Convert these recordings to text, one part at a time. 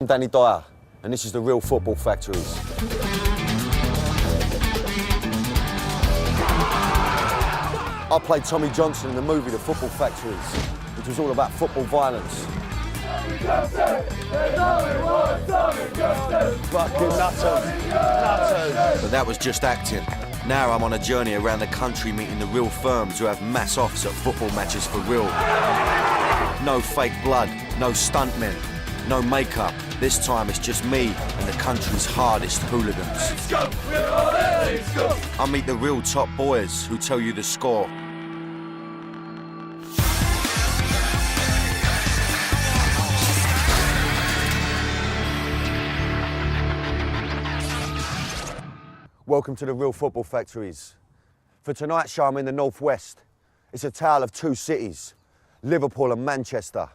Danny Dyer, and this is the Real Football Factories. I played Tommy Johnson in the movie The Football Factories, which was all about football violence. Fucking nutters. But that was just acting. Now I'm on a journey around the country meeting the real firms who have mass offs at football matches for real. No fake blood, no stuntmen, no makeup. This time it's just me and the country's hardest hooligans. Let's go. Let's go. I meet the real top boys who tell you the score. Welcome to the Real Football Factories. For tonight's show, I'm in the Northwest. It's a tale of two cities, Liverpool and Manchester.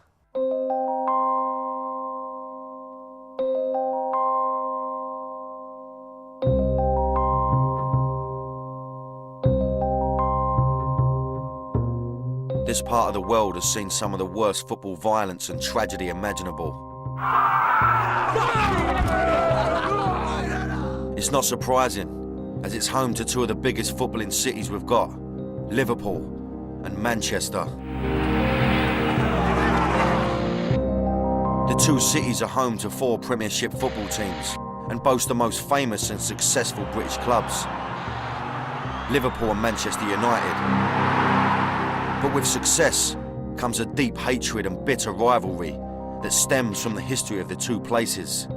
This part of the world has seen some of the worst football violence and tragedy imaginable. It's not surprising, as it's home to two of the biggest footballing cities we've got, Liverpool and Manchester. The two cities are home to 4 Premiership football teams and boast the most famous and successful British clubs, Liverpool and Manchester United. But with success comes a deep hatred and bitter rivalry that stems from the history of the two places.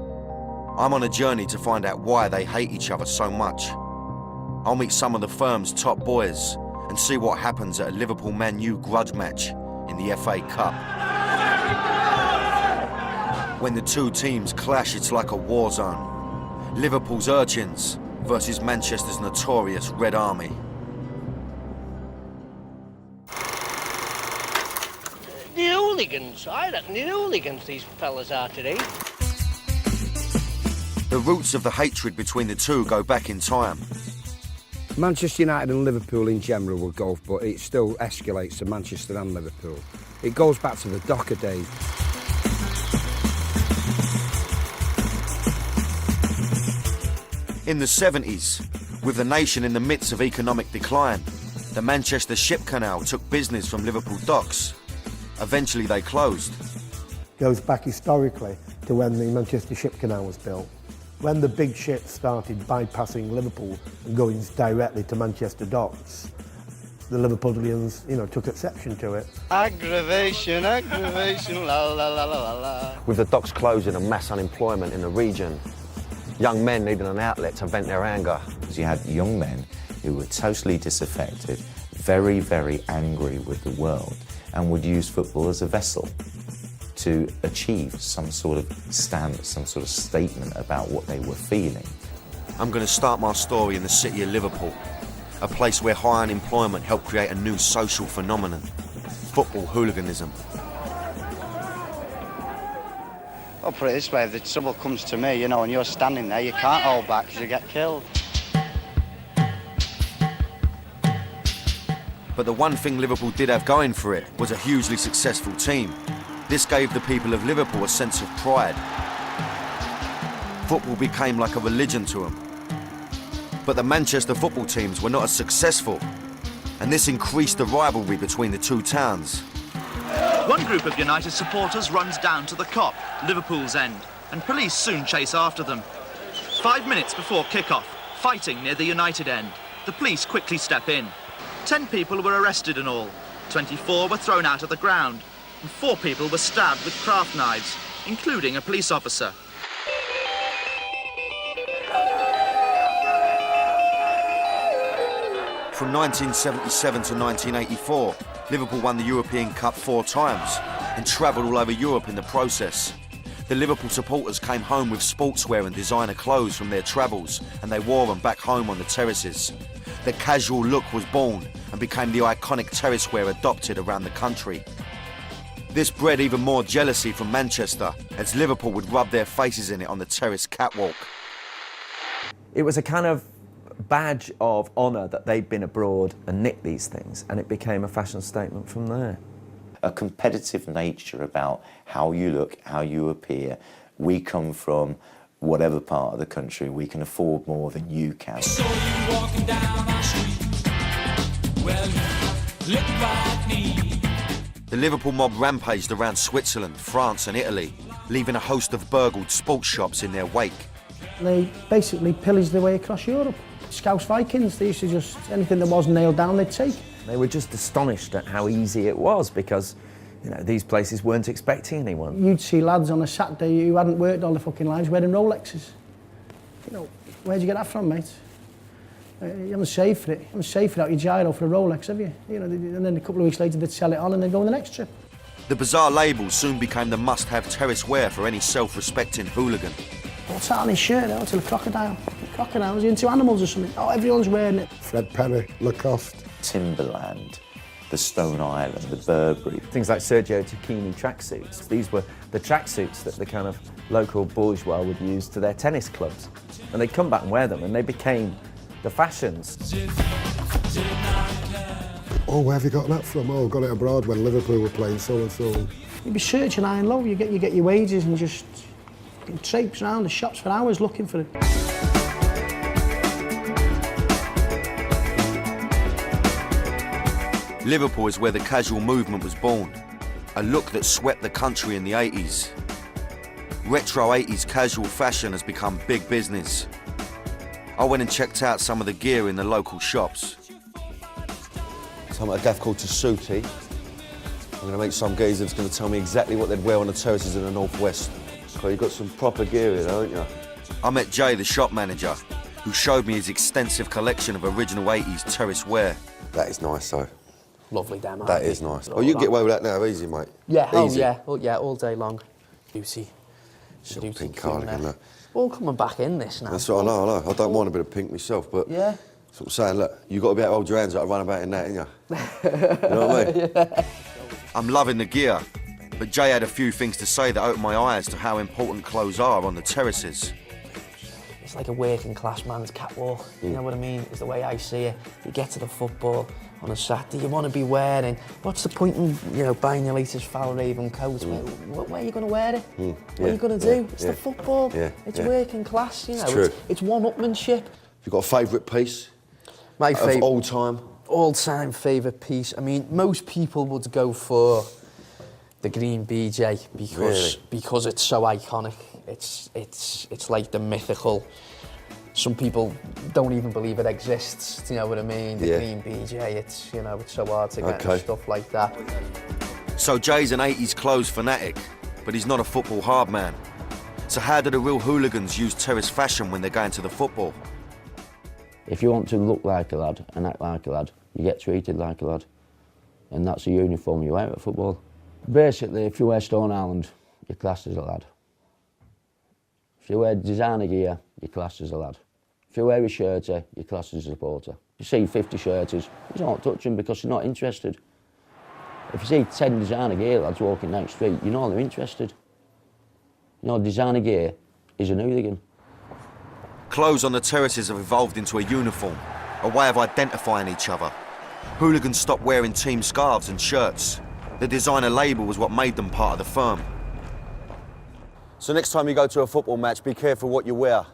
I'm on a journey to find out why they hate each other so much. I'll meet some of the firm's top boys and see what happens at a Liverpool-Man U grudge match in the FA Cup. When the two teams clash, it's like a war zone. Liverpool's urchins versus Manchester's notorious Red Army. The hooligans, I reckon the hooligans these fellas are today. The roots of the hatred between the two go back in time. Manchester United and Liverpool in general will go, but it still escalates to Manchester and Liverpool. It goes back to the Docker days. In the 70s, with the nation in the midst of economic decline, the Manchester Ship Canal took business from Liverpool docks. Eventually they closed. Goes back historically to when the Manchester Ship Canal was built. When the big ships started bypassing Liverpool and going directly to Manchester docks, the Liverpoolians, took exception to it. Aggravation, aggravation, la la la la la. With the docks closing and mass unemployment in the region, young men needing an outlet to vent their anger. You had young men who were totally disaffected, very, very angry with the world, and would use football as a vessel to achieve some sort of stance, some sort of statement about what they were feeling. I'm going to start my story in the city of Liverpool, a place where high unemployment helped create a new social phenomenon, football hooliganism. I'll put it this way, if the trouble comes to me, and you're standing there, you can't hold back because you get killed. But the one thing Liverpool did have going for it was a hugely successful team. This gave the people of Liverpool a sense of pride. Football became like a religion to them. But the Manchester football teams were not as successful, and this increased the rivalry between the two towns. One group of United supporters runs down to the Kop, Liverpool's end, and police soon chase after them. 5 minutes before kick-off, fighting near the United end. The police quickly step in. 10 people were arrested in all. 24 were thrown out of the ground, and 4 people were stabbed with craft knives, including a police officer. From 1977 to 1984, Liverpool won the European Cup 4 times and travelled all over Europe in the process. The Liverpool supporters came home with sportswear and designer clothes from their travels, and they wore them back home on the terraces. The casual look was born and became the iconic terrace wear adopted around the country. This bred even more jealousy from Manchester, as Liverpool would rub their faces in it on the terrace catwalk. It was a kind of badge of honour that they'd been abroad and nicked these things, and it became a fashion statement from there. A competitive nature about how you look, how you appear, We come from whatever part of the country, we can afford more than you can. So you walking down our street, well, you look like me. The Liverpool mob rampaged around Switzerland, France and Italy, leaving a host of burgled sports shops in their wake. They basically pillaged their way across Europe. Scouse Vikings, they used to just, anything that wasn't nailed down, they'd take. They were just astonished at how easy it was because, you know, these places weren't expecting anyone. You'd see lads on a Saturday who hadn't worked all their fucking lives wearing Rolexes. You know, where'd you get that from, mate? You haven't saved for it. You haven't saved for that, your gyro for a Rolex, have you? You know, and then a couple of weeks later they'd sell it on and they'd go on the next trip. The bizarre labels soon became the must-have terrace wear for any self-respecting hooligan. What's that on his shirt? Oh, it's a crocodile. Crocodiles, you into animals or something? Oh, everyone's wearing it. Fred Perry, Lacoste. Timberland, the Stone Island, the Burberry. Things like Sergio Tacchini tracksuits. These were the tracksuits that the kind of local bourgeois would use to their tennis clubs. And they'd come back and wear them and they became the fashions. Oh, where have you got that from? Oh, got it abroad when Liverpool were playing so and so. You'd be searching high and low, you get your wages and just traipse around the shops for hours looking for it. Liverpool is where the casual movement was born, a look that swept the country in the 80s. Retro 80s casual fashion has become big business. I went and checked out some of the gear in the local shops. So I'm at a gaff called Tasuki. I'm going to meet some geezer that's going to tell me exactly what they'd wear on the terraces in the northwest. So you've got some proper gear here, haven't you? I met Jay, the shop manager, who showed me his extensive collection of original 80s terrace wear. That is nice, though. Lovely demo. That is nice. Oh, you can get away with that now, easy, mate. Yeah, easy. oh yeah, all day long. Beauty. Little pink cardigan, look. All coming back in this now. That's what I know. I don't mind a bit of pink myself, but yeah. That's what I'm saying. Look, you've got to be able to hold your hands up and run about in that, ain't you? You know what I mean? Yeah. I'm loving the gear, but Jay had a few things to say that opened my eyes to how important clothes are on the terraces. It's like a working class man's catwalk, you know what I mean? It's the way I see it. You get to the football on a Saturday, you want to be wearing, what's the point in, you know, buying your latest Falraven coat? Where are you going to wear it? What are you going to do? It's the football. It's working class, you know. It's one-upmanship. Have you got a favourite piece? My favourite. Of all time? All-time favourite piece. I mean, most people would go for the green BJ because it's so iconic. It's like the mythical. Some people don't even believe it exists. Do you know what I mean? The green BJ. It's, you know, it's so hard to get and stuff like that. So Jay's an 80s clothes fanatic, but he's not a football hard man. So how do the real hooligans use terrace fashion when they're going to the football? If you want to look like a lad and act like a lad, you get treated like a lad. And that's the uniform you wear at football. Basically, if you wear Stone Island, you're classed as a lad. If you wear designer gear, you're classed as a lad. If you wear a shirtie, you're classed as a supporter. If you see 50 shirties, you don't touch them because you're not interested. If you see 10 designer gear lads walking down the street, you know they're interested. You know, designer gear is a hooligan. Clothes on the terraces have evolved into a uniform, a way of identifying each other. Hooligans stopped wearing team scarves and shirts. The designer label was what made them part of the firm. So next time you go to a football match, be careful what you wear.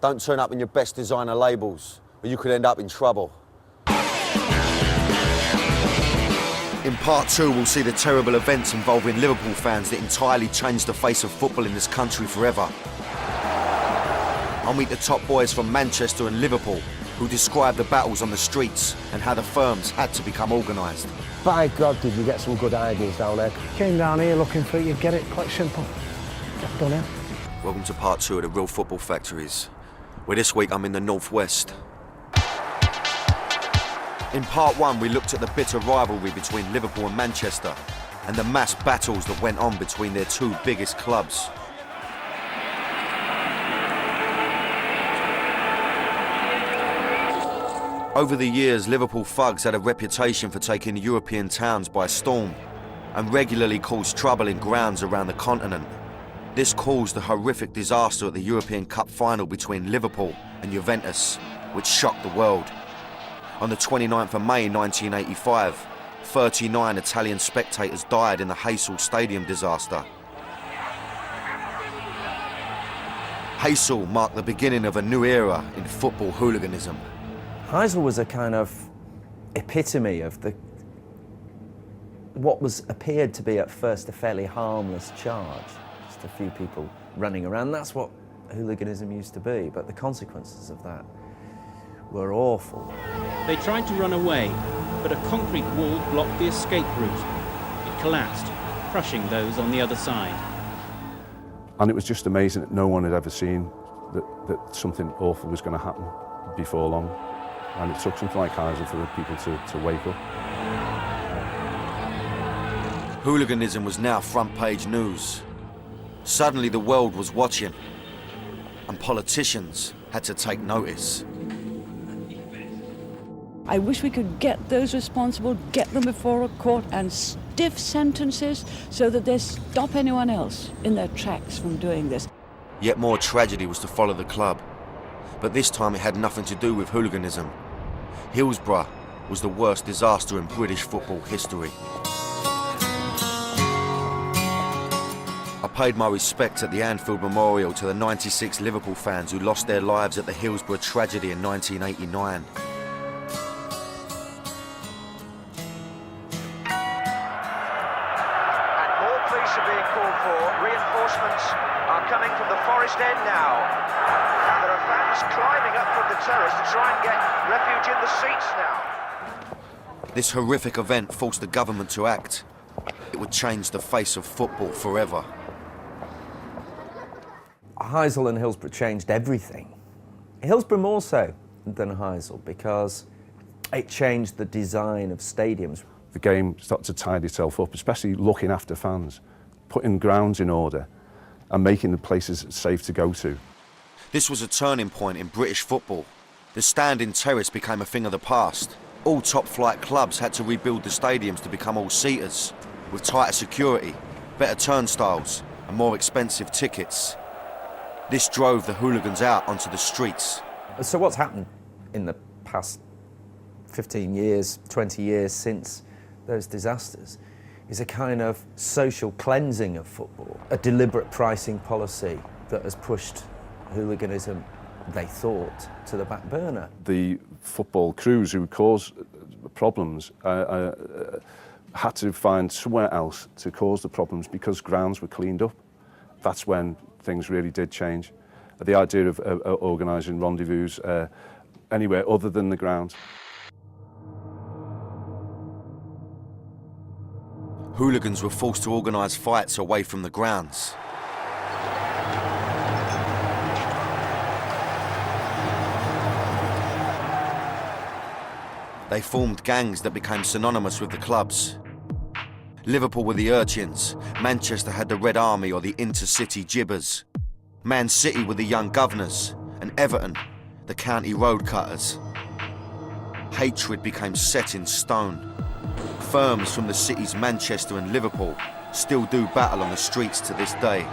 Don't turn up in your best designer labels, or you could end up in trouble. In part 2, we'll see the terrible events involving Liverpool fans that entirely changed the face of football in this country forever. I'll meet the top boys from Manchester and Liverpool, who describe the battles on the streets and how the firms had to become organised. By God, did you get some good ideas down there? Came down here looking for it, you get it, quite simple. Get done here. Welcome to part 2 of the Real Football Factories, where this week I'm in the northwest. In part 1, we looked at the bitter rivalry between Liverpool and Manchester and the mass battles that went on between their two biggest clubs. Over the years, Liverpool thugs had a reputation for taking European towns by storm and regularly caused trouble in grounds around the continent. This caused a horrific disaster at the European Cup final between Liverpool and Juventus, which shocked the world. On the 29th of May 1985, 39 Italian spectators died in the Heysel Stadium disaster. Heysel marked the beginning of a new era in football hooliganism. Heysel was a kind of epitome of what appeared to be at first a fairly harmless charge. Just a few people running around. That's what hooliganism used to be, but the consequences of that were awful. They tried to run away, but a concrete wall blocked the escape route. It collapsed, crushing those on the other side. And it was just amazing that no one had ever seen that something awful was going to happen before long. And it took something like Heysel for the people to wake up. Hooliganism was now front-page news. Suddenly the world was watching, and politicians had to take notice. I wish we could get those responsible, get them before a court, and stiff sentences so that they stop anyone else in their tracks from doing this. Yet more tragedy was to follow the club. But this time it had nothing to do with hooliganism. Hillsborough was the worst disaster in British football history. I paid my respects at the Anfield Memorial to the 96 Liverpool fans who lost their lives at the Hillsborough tragedy in 1989. Reinforcements are coming from the Forest End now. And there are fans climbing up from the terrace to try and get refuge in the seats now. This horrific event forced the government to act. It would change the face of football forever. Heysel and Hillsborough changed everything. Hillsborough more so than Heysel because it changed the design of stadiums. The game started to tidy itself up, especially looking after fans, putting grounds in order and making the places safe to go to. This was a turning point in British football. The standing terrace became a thing of the past. All top-flight clubs had to rebuild the stadiums to become all-seaters, with tighter security, better turnstiles and more expensive tickets. This drove the hooligans out onto the streets. So what's happened in the past 15 years, 20 years since those disasters is a kind of social cleansing of football, a deliberate pricing policy that has pushed hooliganism, they thought, to the back burner. The football crews who caused problems had to find somewhere else to cause the problems because grounds were cleaned up. That's when things really did change. The idea of organising rendezvous anywhere other than the ground. Hooligans were forced to organise fights away from the grounds. They formed gangs that became synonymous with the clubs. Liverpool were the Urchins, Manchester had the Red Army or the Intercity Jibbers. Man City were the Young Governors, and Everton, the County Road Cutters. Hatred became set in stone. Firms from the cities Manchester and Liverpool still do battle on the streets to this day.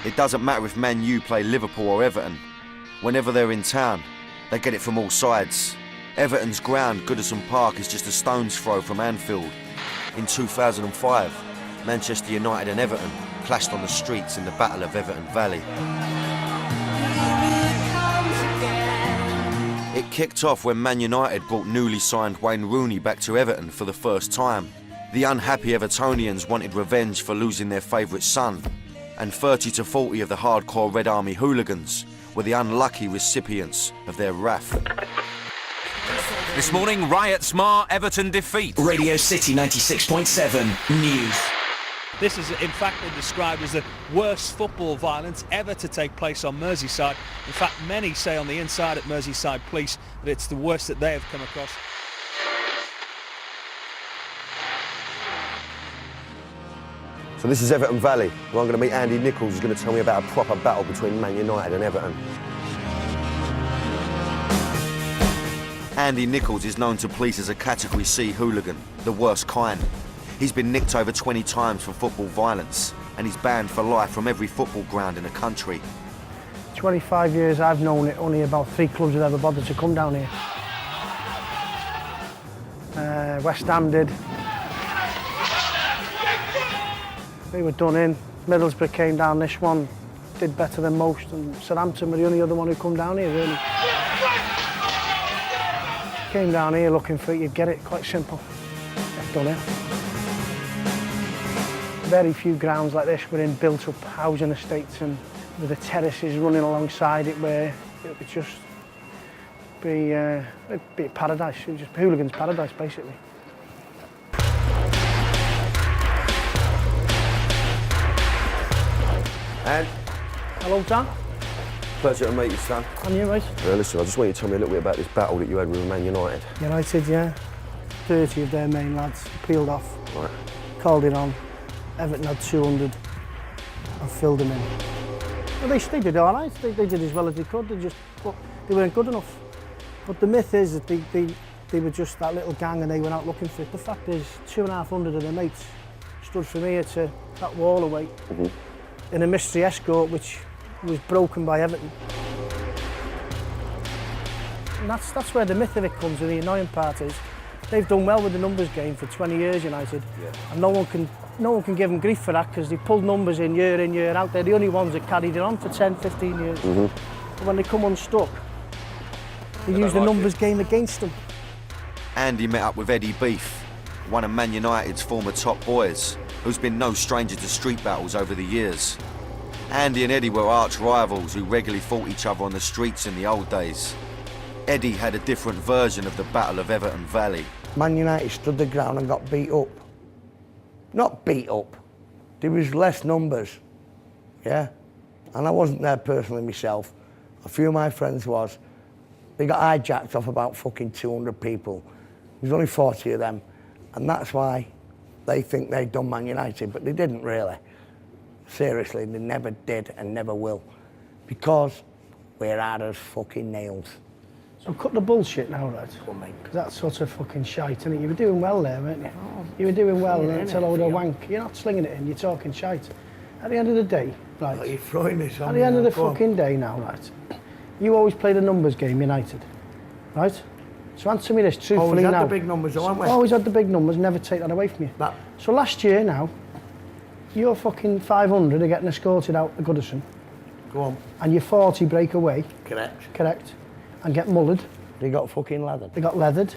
It doesn't matter if Man U play Liverpool or Everton. Whenever they're in town, they get it from all sides. Everton's ground, Goodison Park, is just a stone's throw from Anfield. In 2005, Manchester United and Everton clashed on the streets in the Battle of Everton Valley. It kicked off when Man United brought newly signed Wayne Rooney back to Everton for the first time. The unhappy Evertonians wanted revenge for losing their favourite son, and 30 to 40 of the hardcore Red Army hooligans were the unlucky recipients of their wrath. This morning, riots mar Everton defeat. Radio City 96.7 News. This is in fact been described as the worst football violence ever to take place on Merseyside. In fact, many say on the inside at Merseyside Police that it's the worst that they have come across. So this is Everton Valley, where I'm going to meet Andy Nichols, who's going to tell me about a proper battle between Man United and Everton. Andy Nichols is known to police as a Category C hooligan, the worst kind. He's been nicked over 20 times for football violence, and he's banned for life from every football ground in the country. 25 years I've known it, only about 3 clubs have ever bothered to come down here. West Ham did. They were done in. Middlesbrough came down, this one did better than most, and Southampton were the only other one who come down here, really. Came down here looking for it, you'd get it, quite simple. I've done it. Very few grounds like this were in built-up housing estates and with the terraces running alongside it, where it would just be a paradise. It was just hooligans' paradise, basically. And? Hello, Dan. Pleasure to meet you, son. And you, mate? Listen, I just want you to tell me a little bit about this battle that you had with Man United. United, yeah. 30 of their main lads peeled off. Right. Called it on. Everton had 200 and filled them in. Well, they did all right. They did as well as they could. They weren't good enough. But the myth is that they were just that little gang and they went out looking for it. The fact is, 250 of their mates stood from here to that wall away in a mystery escort which was broken by Everton. And that's where the myth of it comes, and the annoying part is they've done well with the numbers game for 20 years, United, and no one can give them grief for that, because they pulled numbers in, year out. They're the only ones that carried it on for 10, 15 years. But when they come unstuck, they use the numbers game against them. Andy met up with Eddie Beef, one of Man United's former top boys, who's been no stranger to street battles over the years. Andy and Eddie were arch rivals who regularly fought each other on the streets in the old days. Eddie had a different version of the Battle of Everton Valley. Man United stood the ground and got beat up. Not beat up, there was less numbers, yeah? And I wasn't there personally myself. A few of my friends was. They got hijacked off about fucking 200 people. There was only 40 of them. And that's why they think they'd done Man United, but they didn't really. Seriously, they never did and never will. Because we're hard as fucking nails. So cut the bullshit now, right? Because that's sort of fucking shite, innit? You were doing well there, weren't you? You were doing well until a load of wank. You're not slinging it in, you're talking shite. At the end of the day, right? Oh, you're throwing this on At the end of the Go fucking day now, right? You always play the numbers game, United, right? So answer me this truthfully always now. Always had the big numbers, haven't we? Always had the big numbers, never take that away from you. So last year now, your fucking 500 are getting escorted out to Goodison. Go on. And your 40 break away. Correct. Correct. And get mullered. They got fucking leathered. They got leathered.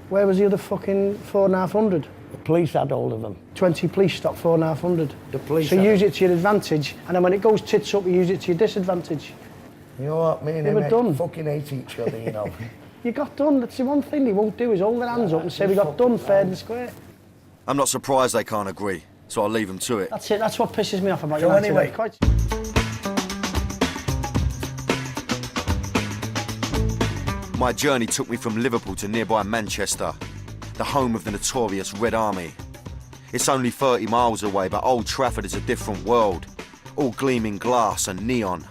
Where was the other fucking 4,500? The police had hold of them. 20 police stopped 4,500. The police. So you use it to your advantage, and then when it goes tits up, you use it to your disadvantage. You know what, me and They were done. Fucking hate each other, you know. You got done. That's the one thing they won't do, is hold their hands up and say we got done fair and square. I'm not surprised they can't agree, so I'll leave them to it. That's it. That's what pisses me off about So United. anyway. Quite. My journey took me from Liverpool to nearby Manchester, the home of the notorious Red Army. It's only 30 miles away, but Old Trafford is a different world, all gleaming glass and neon.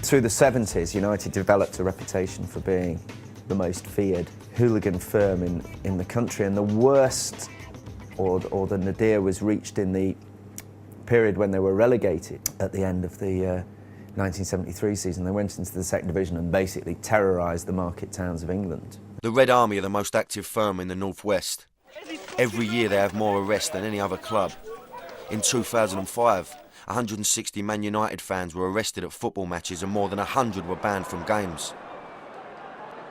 Through the 70s, United developed a reputation for being the most feared hooligan firm in the country, and the worst, or the nadir, was reached in the period when they were relegated at the end of the 1973 season. They went into the second division and basically terrorised the market towns of England. The Red Army are the most active firm in the Northwest. Every year they have more arrests than any other club. In 2005, 160 Man United fans were arrested at football matches and more than 100 were banned from games.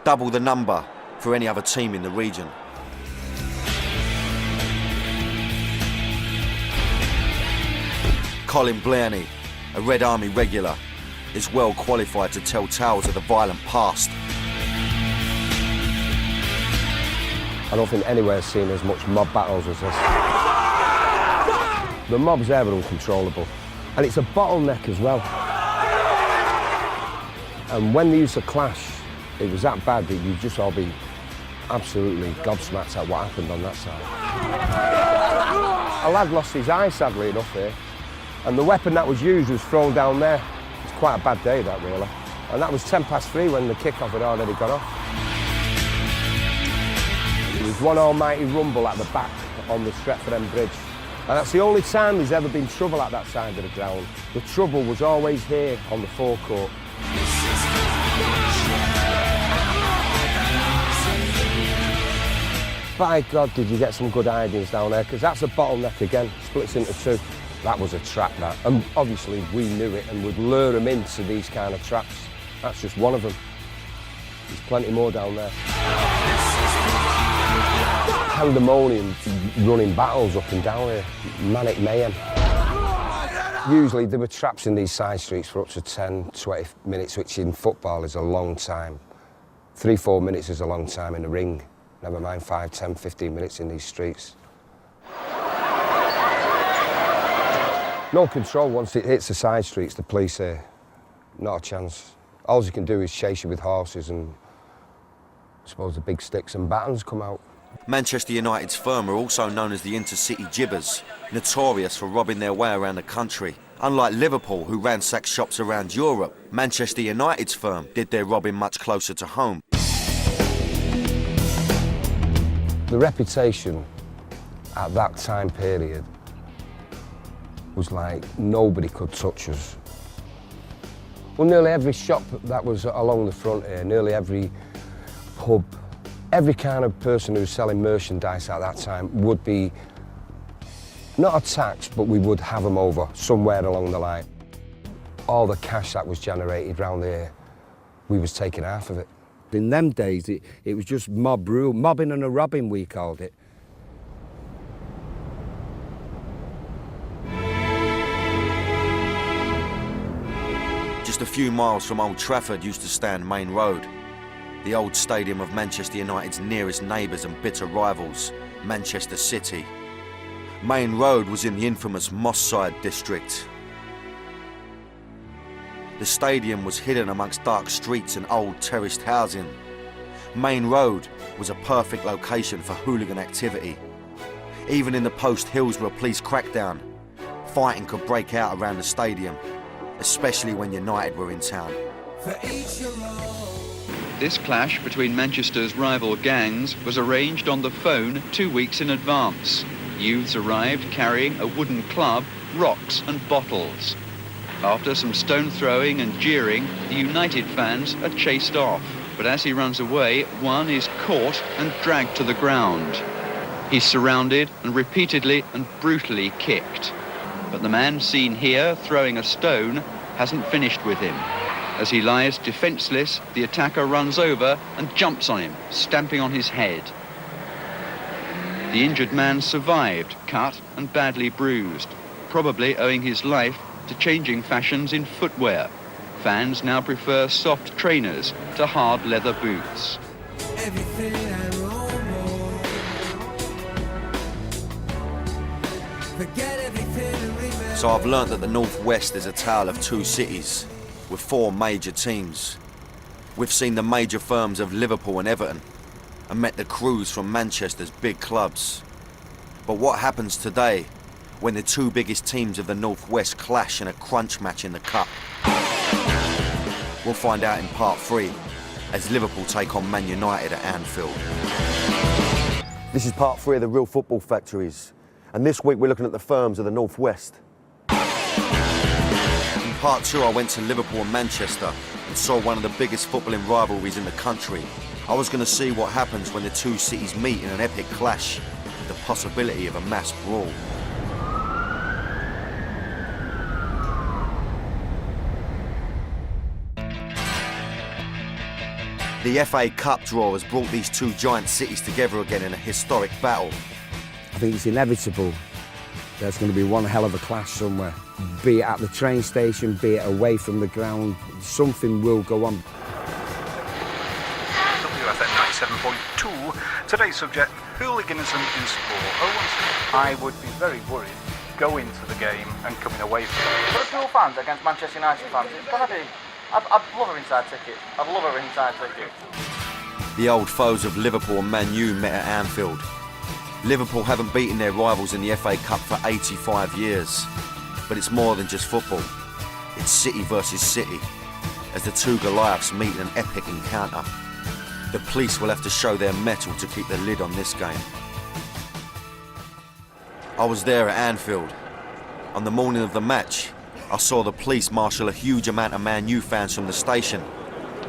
Double the number for any other team in the region. Colin Blairney, a Red Army regular, is well qualified to tell tales of the violent past. I don't think anywhere's seen as much mob battles as this. The mobs there are uncontrollable, and it's a bottleneck as well. And when they used to clash, it was that bad that you'd just all be absolutely gobsmacked at what happened on that side. A lad lost his eye, sadly enough, here, and the weapon that was used was thrown down there. It's quite a bad day, that, really. And that was 3:10 when the kick-off had already gone off. There was one almighty rumble at the back on the Stretford End Bridge, And that's the only time there's ever been trouble at that side of the ground. The trouble was always here on the forecourt. By God, did you get some good ideas down there, because that's a bottleneck again, splits into two. That was a trap, that. And obviously we knew it and would lure them into these kind of traps. That's just one of them. There's plenty more down there. Pandemonium, running battles up and down here, manic mayhem. Usually there were traps in these side streets for up to 10, 20 minutes, which in football is a long time. 3-4 minutes is a long time in the ring. Never mind 5, 10, 15 minutes in these streets. No control once it hits the side streets, the police here. Not a chance. All you can do is chase you with horses and I suppose the big sticks and batons come out. Manchester United's firm are also known as the Intercity Jibbers, notorious for robbing their way around the country. Unlike Liverpool, who ransacked shops around Europe, Manchester United's firm did their robbing much closer to home. The reputation at that time period was like nobody could touch us. Well, nearly every shop that was along the front here, nearly every pub, every kind of person who was selling merchandise at that time would be not attacked, but we would have them over somewhere along the line. All the cash that was generated round here, we was taking half of it. In them days, it was just mob rule, mobbing and a robbing, we called it. Just a few miles from Old Trafford used to stand Main Road, the old stadium of Manchester United's nearest neighbours and bitter rivals, Manchester City. Main Road was in the infamous Moss Side district. The stadium was hidden amongst dark streets and old terraced housing. Main Road was a perfect location for hooligan activity. Even in the post-Hillsborough police crackdown, fighting could break out around the stadium, especially when United were in town. This clash between Manchester's rival gangs was arranged on the phone 2 weeks in advance. Youths arrived carrying a wooden club, rocks and bottles. After some stone throwing and jeering, the United fans are chased off. But as he runs away, one is caught and dragged to the ground. He's surrounded and repeatedly and brutally kicked. But the man seen here throwing a stone hasn't finished with him. As he lies defenceless, the attacker runs over and jumps on him, stamping on his head. The injured man survived, cut and badly bruised, probably owing his life to changing fashions in footwear. Fans now prefer soft trainers to hard leather boots. So I've learnt that the North West is a tale of two cities, with 4 major teams. We've seen the major firms of Liverpool and Everton, and met the crews from Manchester's big clubs. But what happens today when the 2 biggest teams of the North West clash in a crunch match in the Cup? We'll find out in part 3, as Liverpool take on Man United at Anfield. This is part 3 of the Real Football Factories, and this week we're looking at the firms of the North West. In part 2, I went to Liverpool and Manchester and saw one of the biggest footballing rivalries in the country. I was going to see what happens when the 2 cities meet in an epic clash, with the possibility of a mass brawl. The FA Cup draw has brought these 2 giant cities together again in a historic battle. I think it's inevitable. There's going to be one hell of a clash somewhere. Be it at the train station, be it away from the ground, something will go on. WFM 97.2. Today's subject, hooliganism in sport. I would be very worried going to the game and coming away from it. Liverpool fans against Manchester United fans, it's going to be... I'd love a ringside ticket. I'd love a ringside ticket. The old foes of Liverpool and Man U met at Anfield. Liverpool haven't beaten their rivals in the FA Cup for 85 years. But it's more than just football. It's City versus City, as the 2 Goliaths meet in an epic encounter. The police will have to show their mettle to keep the lid on this game. I was there at Anfield. On the morning of the match, I saw the police marshal a huge amount of Man U fans from the station,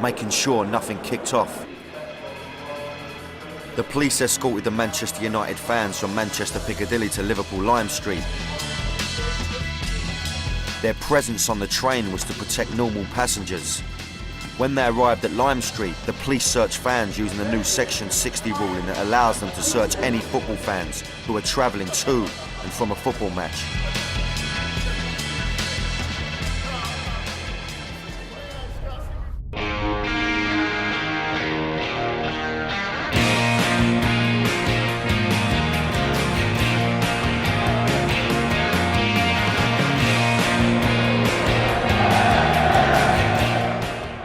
making sure nothing kicked off. The police escorted the Manchester United fans from Manchester Piccadilly to Liverpool Lime Street. Their presence on the train was to protect normal passengers. When they arrived at Lime Street, the police searched fans using the new Section 60 ruling that allows them to search any football fans who are travelling to and from a football match.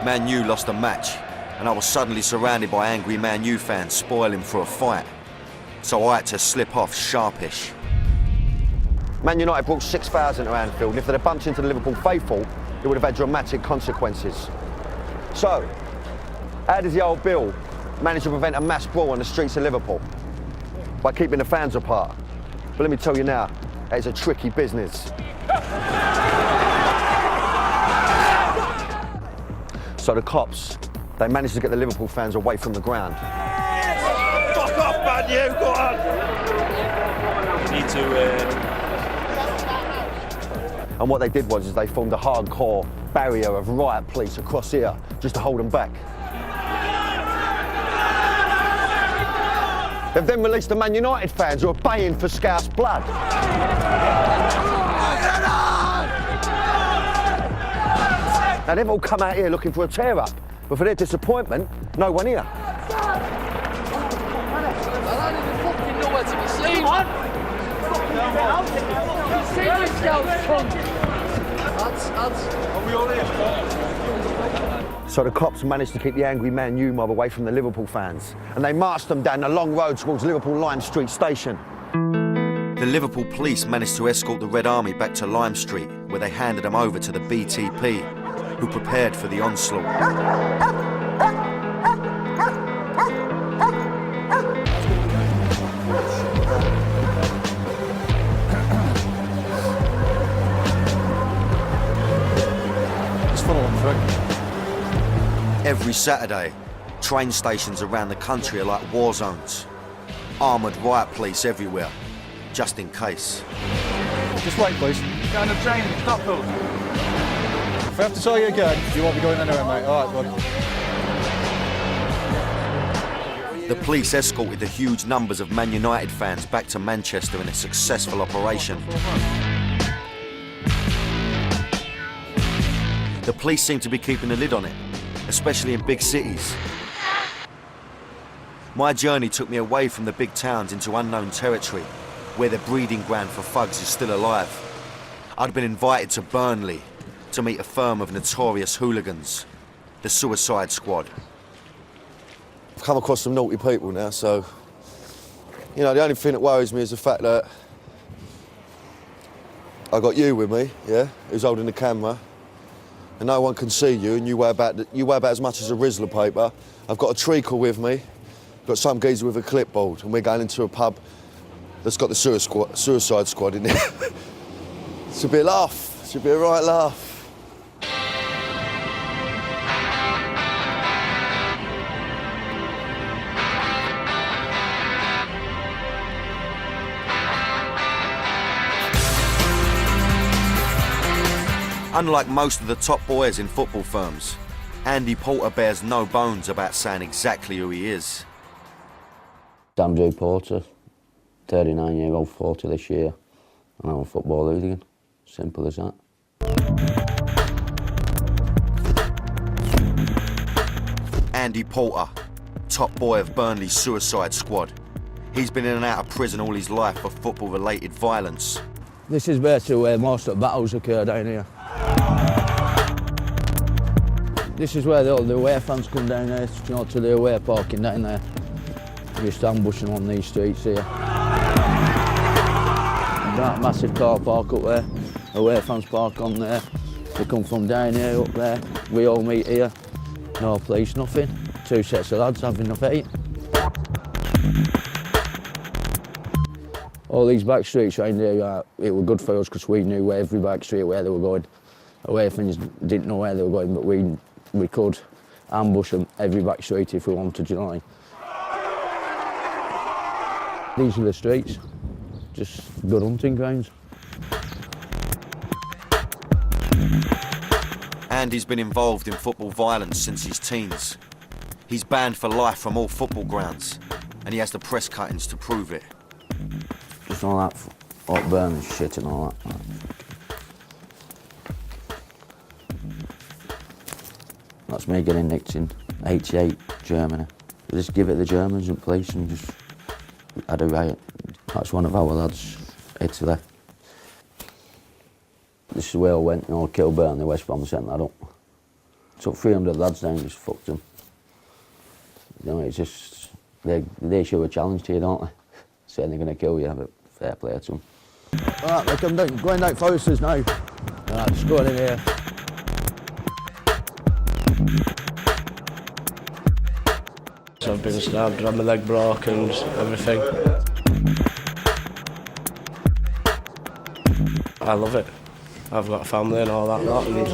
Man U lost a match, and I was suddenly surrounded by angry Man U fans spoiling for a fight. So I had to slip off sharpish. Man United brought 6,000 to Anfield, and if they'd have bumped into the Liverpool faithful, it would have had dramatic consequences. So, how does the old Bill manage to prevent a mass brawl on the streets of Liverpool? By keeping the fans apart. But let me tell you now, that is a tricky business. So the cops, they managed to get the Liverpool fans away from the ground. Fuck off, man, you, go on! You need to... And what they did was they formed a hardcore barrier of riot police across here, just to hold them back. They've then released the Man United fans who are baying for Scouse blood. Now, they've all come out here looking for a tear-up, but for their disappointment, no one here. So the cops managed to keep the angry Man U mob away from the Liverpool fans, and they marched them down the long road towards Liverpool Lime Street station. The Liverpool police managed to escort the Red Army back to Lime Street, where they handed them over to the BTP, who prepared for the onslaught. Just follow them through. Every Saturday, train stations around the country are like war zones. Armoured riot police everywhere, just in case. Just wait, please. Get on the train, stop those. If I have to tell you again, you won't be going anywhere, mate. All right, bud. The police escorted the huge numbers of Man United fans back to Manchester in a successful operation. The police seem to be keeping a lid on it, especially in big cities. My journey took me away from the big towns into unknown territory, where the breeding ground for thugs is still alive. I'd been invited to Burnley to meet a firm of notorious hooligans, the Suicide Squad. I've come across some naughty people now, so, you know, the only thing that worries me is the fact that I got you with me, yeah, who's holding the camera, and no one can see you, and you weigh about as much as a Rizzler paper. I've got a treacle with me, got some geezer with a clipboard, and we're going into a pub that's got the Suicide Squad in it. Should be a laugh, should be a right laugh. Unlike most of the top boys in football firms, Andy Porter bears no bones about saying exactly who he is. Andrew Porter, 39-year-old, 40 this year, and I'm a football hooligan. Simple as that. Andy Porter, top boy of Burnley's Suicide Squad. He's been in and out of prison all his life for football-related violence. This is basically where most of the battles occur down here. This is where all the away fans come down here, you know, to the away parking down there. Just ambushing on these streets here. That massive car park up there, away fans park on there. They come from down here, up there. We all meet here. No police, nothing. Two sets of lads having a fight. All these back streets around here, it were good for us because we knew every back street where they were going. Away things didn't know where they were going, but we could ambush them every back street if we wanted, you know what I mean? These are the streets, just good hunting grounds. Andy's been involved in football violence since his teens. He's banned for life from all football grounds, and he has the press cuttings to prove it. Just all that hot burning shit and all that. That's me getting nicked in 88, Germany. Just give it the Germans in place and just had a riot. That's one of our lads, Italy. This is where I went and all killed Burnley, West Brom sent that up. Took 300 lads down and just fucked them. You know, it's just, they show a challenge to you, don't they? Saying they're going to kill you, but fair play to them. All right, look, I'm going down Foresters now. All right, just going in here. So I've been stabbed, had my leg broken and everything. I love it. I've got a family and all that lot, and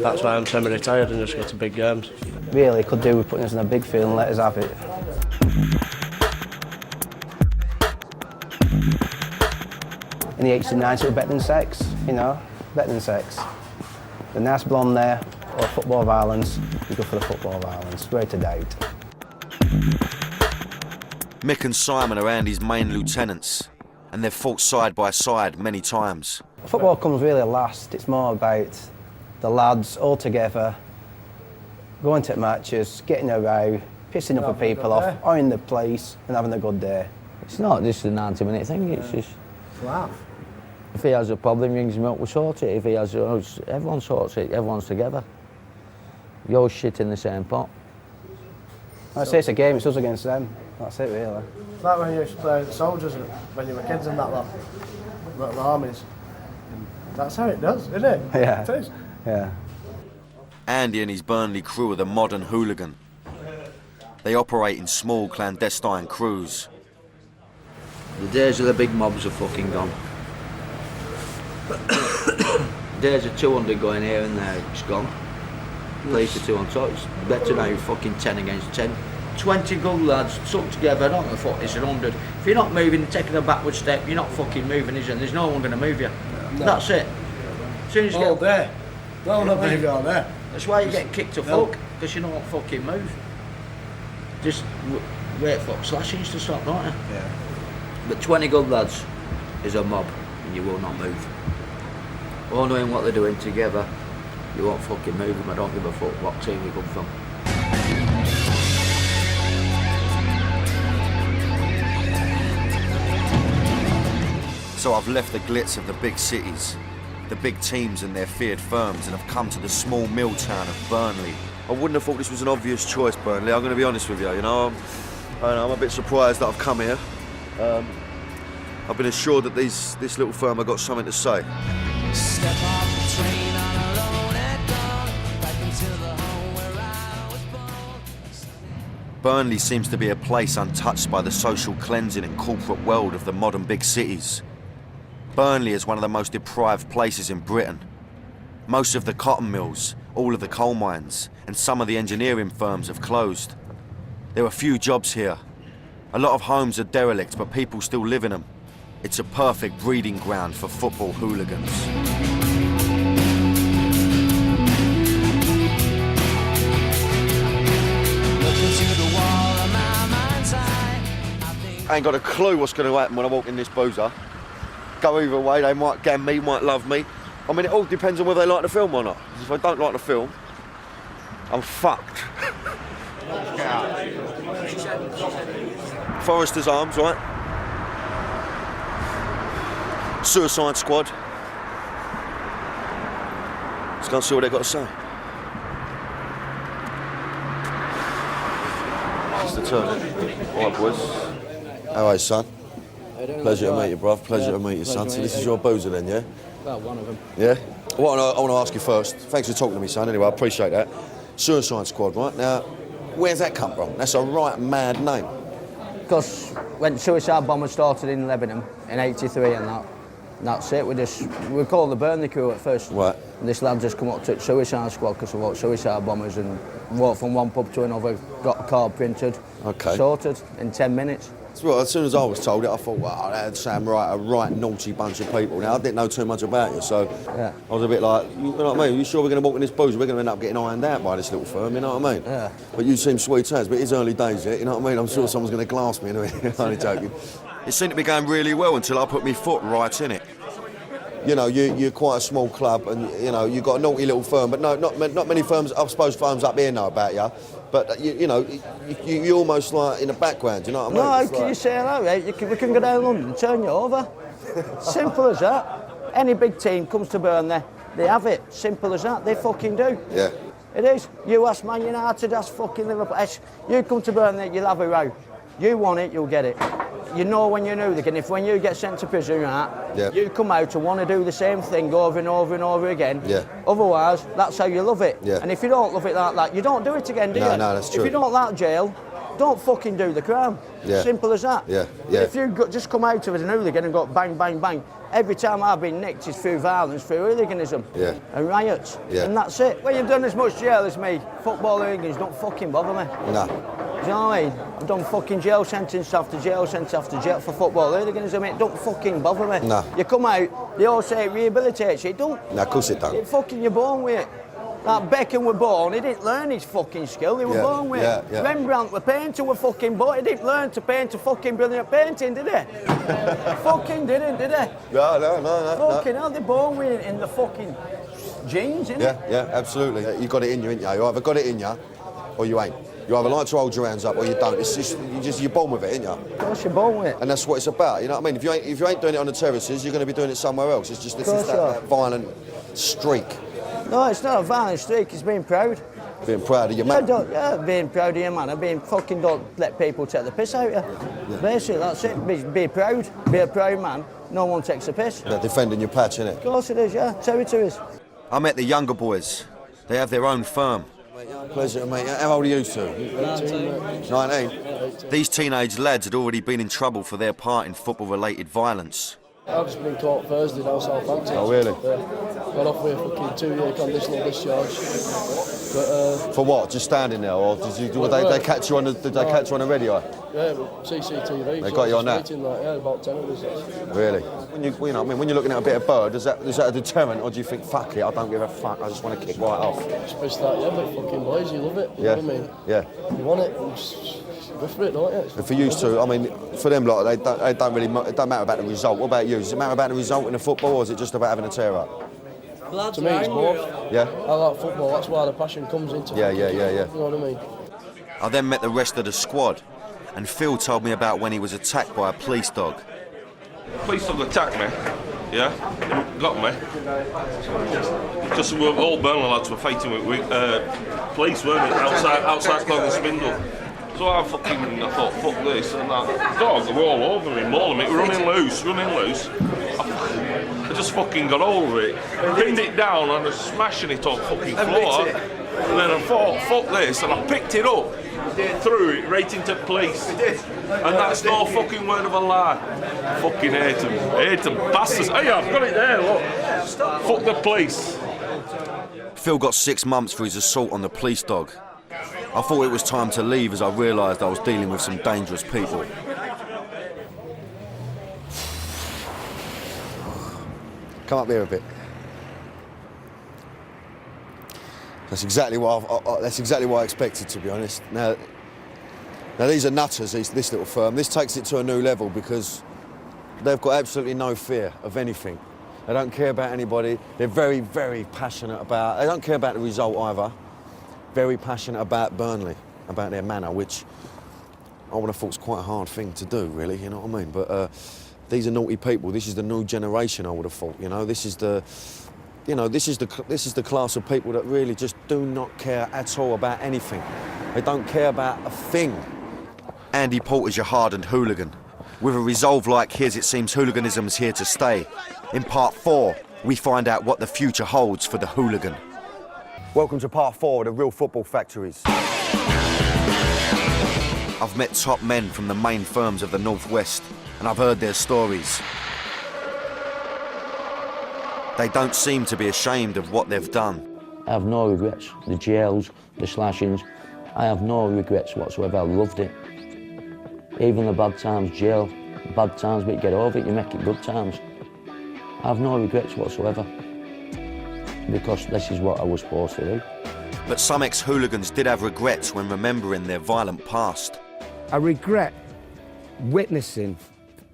that's why I'm semi-retired and just go to big games. Really could do with putting us in a big field and let us have it. In the 80s and 90s, it was better than sex, you know, better than sex. The nice blonde there, or football violence, you go for the football violence, great to doubt. Mick and Simon are Andy's main lieutenants, and they've fought side by side many times. Football comes really last. It's more about the lads all together, going to matches, getting a row, pissing other people off, or in the place and having a good day. It's not just a 90-minute thing, it's just... Laugh. If he has a problem, he rings me up, we sort it. If he has, everyone sorts it, everyone's together. You're all shit in the same pot. I say it's a game, it's us against them. That's it, really. It's like when you used to play with soldiers when you were kids and that lot, little armies. And that's how it does, isn't it? Yeah. It is. Yeah. Andy and his Burnley crew are the modern hooligan. They operate in small clandestine crews. The days of the big mobs are fucking gone. The days of 200 going here and there, it's gone. Police are 2 on top. It's better now, fucking 10 against 10. 20 good lads stuck together, not the fuck, it's 100. If you're not moving, taking a backward step, you're not fucking moving, is it? There's no one going to move you. No. That's it. As soon as you all get day. No one will move you all day. That's why you get kicked to fuck, because you don't fucking move. Just wait for slashings to stop, don't you? Yeah. But 20 good lads is a mob, and you will not move. All knowing what they're doing together, you won't fucking move them. I don't give a fuck what team you come from. So I've left the glitz of the big cities, the big teams and their feared firms, and I've come to the small mill town of Burnley. I wouldn't have thought this was an obvious choice, Burnley. I'm going to be honest with you, you know. I'm a bit surprised that I've come here. I've been assured that this little firm have got something to say. Step off the train on a road at dawn, back into the home where I was born. Burnley seems to be a place untouched by the social cleansing and corporate world of the modern big cities. Burnley is one of the most deprived places in Britain. Most of the cotton mills, all of the coal mines, and some of the engineering firms have closed. There are few jobs here. A lot of homes are derelict, but people still live in them. It's a perfect breeding ground for football hooligans. I ain't got a clue what's going to happen when I walk in this boozer. Go either way, they might gang me, might love me. I mean, it all depends on whether they like the film or not. If I don't like the film, I'm fucked. Foresters Arms, right? Suicide Squad. Let's go and see what they've got to say. Just a turn. All right, boys. How are you, son? Pleasure to meet you, bruv. Pleasure to meet you, son. So this is your boozer then, yeah? Well, one of them. Yeah? What I want to ask you first, thanks for talking to me, son, anyway, I appreciate that. Suicide Squad, right? Now, where's that come from? That's a right mad name. because when suicide bombers started in Lebanon in '83 and that's it. We called the Burnley crew at first. Right. And this lad just come up to suicide squad because we walked suicide bombers and walked from one pub to another, got a card printed, sorted in 10 minutes. Well, as soon as I was told it, I thought, wow, that sound right, a right naughty bunch of people. Now, I didn't know too much about you, so yeah. I was a bit like, you know what I mean? You sure we're going to walk in this booze? We're going to end up getting ironed out by this little firm, you know what I mean? Yeah. But you seem sweet as, but it's early days yet, you know what I mean? I'm sure someone's going to glass me, anyway. I'm only joking. It seemed to be going really well until I put my foot right in it. You know, you're quite a small club, and you know you've got a naughty little firm, but not many firms. I suppose firms up here know about you, but you know you're almost like in the background. You know what I mean? No, can you say that, right? We can go down London and turn you over. Simple as that. Any big team comes to Burnley, they have it. Simple as that. They fucking do. Yeah. It is. You ask Man United, ask fucking Liverpool. You come to Burnley, you'll have a row. You want it, you'll get it. You know when you're hooligan, if when you get sent to prison, right, you come out and want to do the same thing over and over and over again. Yeah. Otherwise, that's how you love it. Yeah. And if you don't love it like that, you don't do it again, do you? No, that's true. If you don't like jail, don't fucking do the crime. Yeah. Simple as that. Yeah, yeah. If you just come out of as an hooligan and go bang, bang, bang, every time I've been nicked is through violence, through hooliganism and riots. Yeah. And that's it. Well, you've done as much jail as me. Football hooligans don't fucking bother me. No. Do you know what I mean? I've done fucking jail sentence after jail sentence after jail for football hooliganism. It don't fucking bother me. No. You come out, they all say it rehabilitates you. It don't. No, of course it don't. It fucking, you're born with it. Like Beckham were born, he didn't learn his fucking skill, he were born with it. Yeah. Rembrandt, the painter, were fucking born, he didn't learn to paint a fucking brilliant painting, did he? Fucking didn't, did he? No. Fucking hell, they're born with it in the fucking genes, innit? Yeah, absolutely. You got it in you, ain't you? You either got it in you, or you ain't. You either like to hold your hands up, or you don't. It's just you're born with it, ain't you? Of course you're born with it. And that's what it's about. You know what I mean? If you ain't doing it on the terraces, you're going to be doing it somewhere else. It's just that violent streak. No, it's not a violent streak, it's being proud. Being proud of your man. Being proud of your man. Being fucking don't let people take the piss out of you. Yeah. Basically, that's it. Be proud. Be a proud man. No one takes the piss. They're defending your patch, innit? Of course it is, yeah. Territories. I met the younger boys. They have their own firm. Pleasure, mate. How old are you two? 19. These teenage lads had already been in trouble for their part in football-related violence. I've just been caught Thursday now, Southampton. Oh, really? Yeah. Got off with a fucking 2-year conditional discharge. But, for what? Just standing there, or did they catch you on the? Did they catch you on the radio? Yeah, CCTV. They got you on that. Yeah, about 10 of us. Really? When you're looking at a bit of bird, is that a deterrent, or do you think fuck it? I don't give a fuck. I just want to kick right off. Just push that, but fucking boys, you love it. You Yeah. know what I mean? Yeah. You want it. Go for it, don't you? And for you two, I mean, for them lot, it don't matter about the result. What about you? Does it matter about the result in the football, or is it just about having a tear up? To me, it's both. Yeah. I like football. That's why the passion comes into. Yeah. You know what I mean? I then met the rest of the squad, and Phil told me about when he was attacked by a police dog. Police dog attacked me. Yeah, got me. Because we were all Burnley lads were fighting with police, weren't it? Outside Clogging Spindle. So I thought, fuck this, and that dog were all over me, mauling me, running loose. I just fucking got over it, pinned it down, and I was smashing it on fucking floor. And then I thought, fuck this, and I picked it up, threw it right into police. And that's no fucking word of a lie. Fucking hate them bastards. Hey, I've got it there, look. Fuck the police. Phil got 6 months for his assault on the police dog. I thought it was time to leave as I realised I was dealing with some dangerous people. Come up here a bit. That's exactly what I expected, to be honest. Now these are nutters. This little firm. This takes it to a new level because they've got absolutely no fear of anything. They don't care about anybody. They're very, very passionate about. They don't care about the result either. Very passionate about Burnley, about their manor, which I would have thought was quite a hard thing to do, really. You know what I mean? But these are naughty people. This is the new generation. I would have thought. You know, this is the class of people that really just do not care at all about anything. They don't care about a thing. Andy Porter's your hardened hooligan. With a resolve like his, it seems hooliganism's here to stay. In part 4, we find out what the future holds for the hooligan. Welcome to part 4 of the Real Football Factories. I've met top men from the main firms of the Northwest, and I've heard their stories. They don't seem to be ashamed of what they've done. I have no regrets. The jails, the slashings, I have no regrets whatsoever. I loved it. Even the bad times, jail, bad times, but you get over it, you make it good times. I have no regrets whatsoever, because this is what I was supposed to do. But some ex-hooligans did have regrets when remembering their violent past. I regret witnessing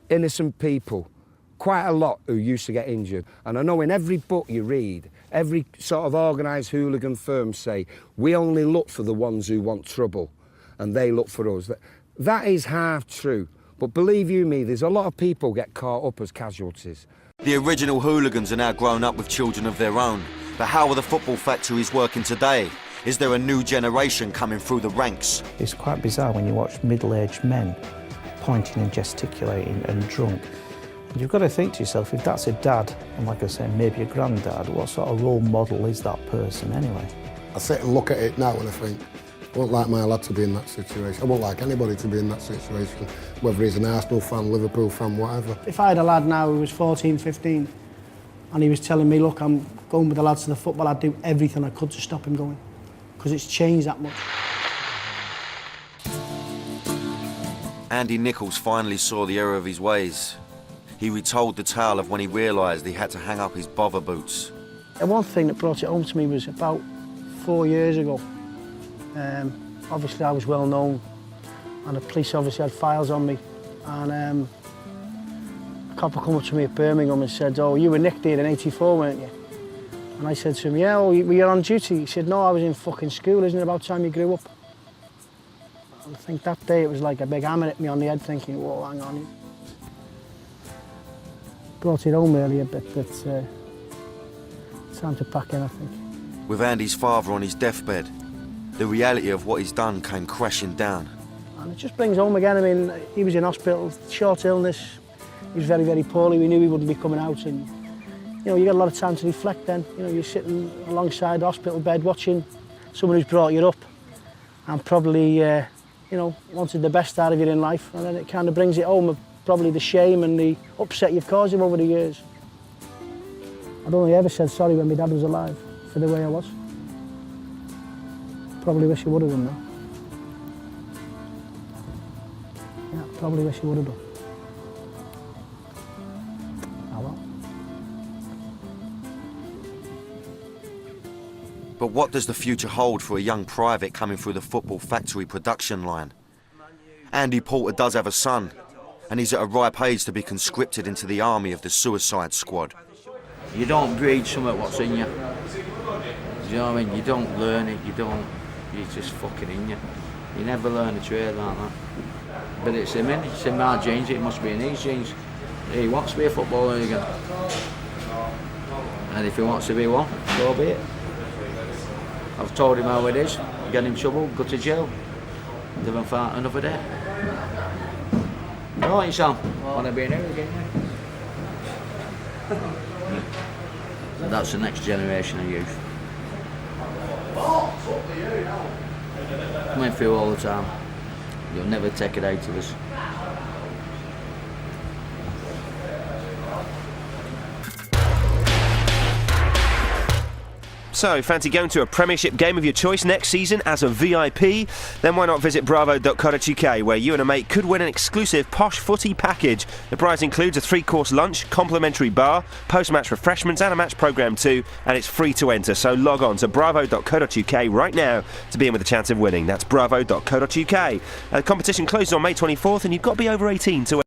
innocent people, quite a lot, who used to get injured. And I know in every book you read, every sort of organised hooligan firm say, we only look for the ones who want trouble, and they look for us. That is half true. But believe you me, there's a lot of people get caught up as casualties. The original hooligans are now grown up with children of their own. But how are the football factories working today? Is there a new generation coming through the ranks? It's quite bizarre when you watch middle-aged men pointing and gesticulating and drunk. And you've got to think to yourself, if that's a dad, and like I say, maybe a granddad, what sort of role model is that person anyway? I sit and look at it now and I think, I wouldn't like my lad to be in that situation. I wouldn't like anybody to be in that situation, whether he's an Arsenal fan, Liverpool fan, whatever. If I had a lad now who was 14, 15, and he was telling me, look, I'm going with the lads to the football, I'd do everything I could to stop him going, because it's changed that much. Andy Nichols finally saw the error of his ways. He retold the tale of when he realised he had to hang up his bother boots. And one thing that brought it home to me was about 4 years ago. Obviously I was well known, and the police obviously had files on me, and a copper come up to me at Birmingham and said, oh, you were nicked here in '84, weren't you? And I said to him, yeah, well, were you on duty? He said, no, I was in fucking school, isn't it about time you grew up? And I think that day it was like a big hammer hit me on the head, thinking, whoa, hang on. Brought it home really a bit, but time to pack in, I think. With Andy's father on his deathbed, the reality of what he's done came crashing down. And it just brings home again. I mean, he was in hospital, short illness. He was very, very poorly. We knew he wouldn't be coming out. And, you know, you get a lot of time to reflect then. You know, you're sitting alongside the hospital bed watching someone who's brought you up and probably, you know, wanted the best out of you in life. And then it kind of brings it home of probably the shame and the upset you've caused him over the years. I don't think I ever said sorry when my dad was alive for the way I was. Probably wish he would have done though. Yeah, probably wish he would have done. Oh well. But what does the future hold for a young private coming through the football factory production line? Andy Porter does have a son, and he's at a ripe age to be conscripted into the army of the Suicide Squad. You don't breed something what's in you. Do you know what I mean? You don't learn it, it's just fucking in you. You never learn a trade like that. But it's him, it's in my genes, it must be in his genes. He wants to be a footballer again. And if he wants to be one, so be it. I've told him how it is, get in trouble, go to jail, live and fight another day. All right, Sam, want to be in here again? That's the next generation of youth. Coming through all the time. You'll never take it out of us. So, fancy going to a Premiership game of your choice next season as a VIP? Then why not visit bravo.co.uk, where you and a mate could win an exclusive posh footy package. The prize includes a 3-course lunch, complimentary bar, post-match refreshments and a match programme too, and it's free to enter, so log on to bravo.co.uk right now to be in with a chance of winning. That's bravo.co.uk. The competition closes on May 24th and you've got to be over 18 to